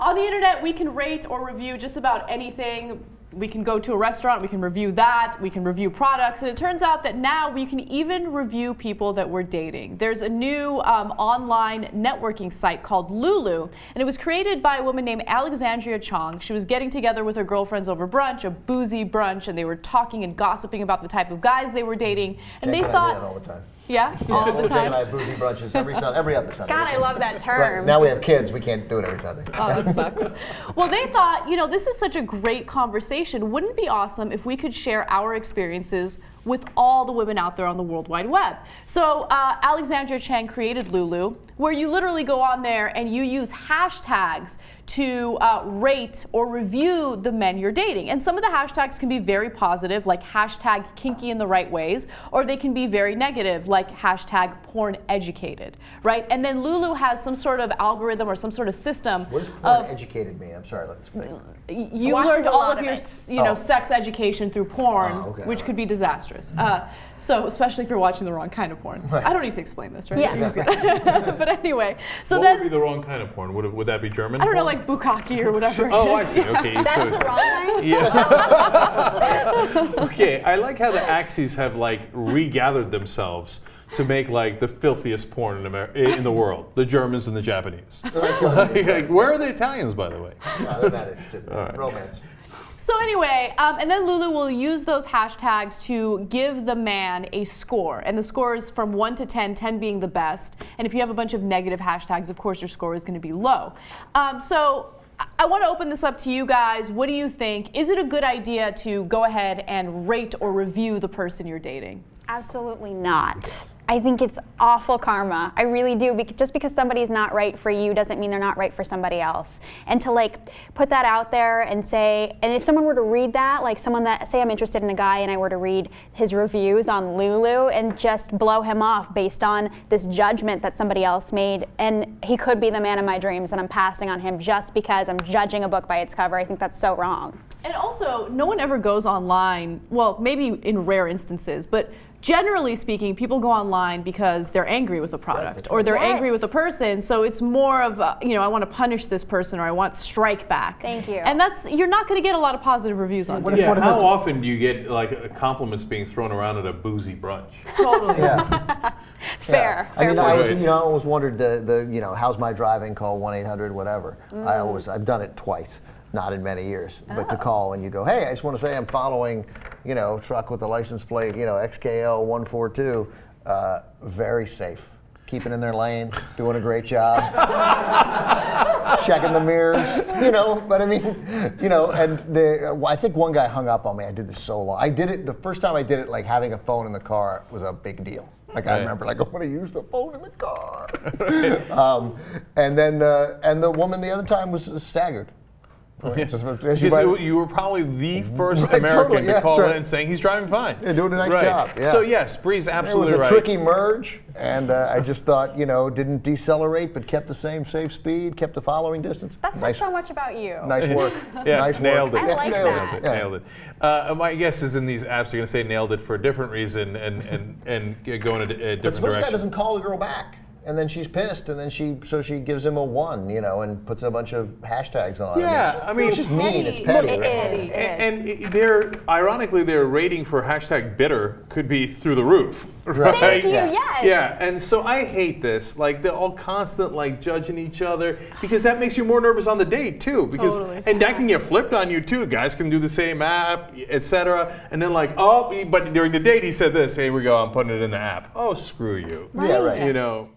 On the internet, we can rate or review just about anything. We can go to a restaurant, we can review that, we can review products, and it turns out that now we can even review people that we're dating. There's a new online networking site called Lulu, and it was created by a woman named Alexandra Chong. She was getting together with her girlfriends over brunch, a boozy brunch, and they were talking and gossiping about the type of guys they were dating. And Cenk they and thought, I do that all the time. yeah, all the Cenk time. and I have boozy brunches every other Sunday. God, I love that term. Right. Now we have kids, we can't do it every Sunday. Oh, that sucks. Well, they thought, this is such a great conversation. Wouldn't it be awesome if we could share our experiences with all the women out there on the World Wide Web? So Alexandra Chong created Lulu, where you literally go on there and you use hashtags to rate or review the men you're dating. And some of the hashtags can be very positive, like hashtag kinky in the right ways, or they can be very negative, like hashtag porn educated, right? And then Lulu has some sort of algorithm or some sort of system. What does porn educated mean? I'm sorry, let's explain. You learned all of your sex education through porn, okay, which could be disastrous. So especially if you're watching the wrong kind of porn. Right. I don't need to explain this, right? Yeah, That's right. But anyway, so what then would be the wrong kind of porn? Would that be German? I don't know, porn? like bukkake or whatever. Oh, I it is. see. Okay. That's the wrong thing? Yeah. Okay, I like how the Axis have like regathered themselves to make like the filthiest porn in the world. The Germans and the Japanese. Like, where are the Italians, by the way? No, they're not interested in Right. romance. So anyway, and then Lulu will use those hashtags to give the man a score. And the score is from 1 to 10, 10 being the best. And if you have a bunch of negative hashtags, of course your score is going to be low. So I want to open this up to you guys. What do you think? Is it a good idea to go ahead and rate or review the person you're dating? Absolutely not. I think it's awful karma. I really do. Just because somebody's not right for you doesn't mean they're not right for somebody else. And to like put that out there and say, and if someone were to read that, like someone that, say I'm interested in a guy and I were to read his reviews on Lulu and just blow him off based on this judgment that somebody else made, and he could be the man of my dreams and I'm passing on him just because I'm judging a book by its cover, I think that's so wrong. And also, no one ever goes online, well, maybe in rare instances, but generally speaking, people go online because they're angry with a product or they're angry with a person. So it's more of, I want to punish this person or I want strike back. Thank you. And you're not going to get a lot of positive reviews on it. Yeah, how often do you get like compliments being thrown around at a boozy brunch? Totally. Yeah. Fair. I mean, point. I always wondered the how's my driving, call 1-800 whatever. I've done it twice. Not in many years, but to call and you go, hey, I just want to say I'm following, truck with the license plate, XKL 142, very safe, keeping in their lane, doing a great job, checking the mirrors, But I mean, and I think one guy hung up on me. I did this so long. I did it the first time I did it. Like having a phone in the car was a big deal. Like I remember, I want to use the phone in the car. And then and the woman the other time was staggered. Because you were probably the first American to call in saying he's driving fine. Yeah, doing a nice job. Yeah. So yes, Bree's absolutely right. It was right. a tricky merge, and I just thought, didn't decelerate, but kept the same safe speed, kept the following distance. That says so much about you. Nice work. Yeah, nice nailed work. it. I like that. Nailed it. My guess is in these apps, you're going to say nailed it for a different reason and go in a different But suppose direction. guy doesn't call the girl back. And then she's pissed, and then she gives him a 1, and puts a bunch of hashtags on it. Yeah, I mean, it's just mean. It's petty. It right? is. And ironically, their rating for hashtag bitter could be through the roof, right? Thank you, yes. Yeah, and so I hate this. Like they're all constant like judging each other because that makes you more nervous on the date too. Because and that can get flipped on you too. Guys can do the same app, etc. And then like, but during the date he said this. Here we go. I'm putting it in the app. Oh, screw you. Yeah, right.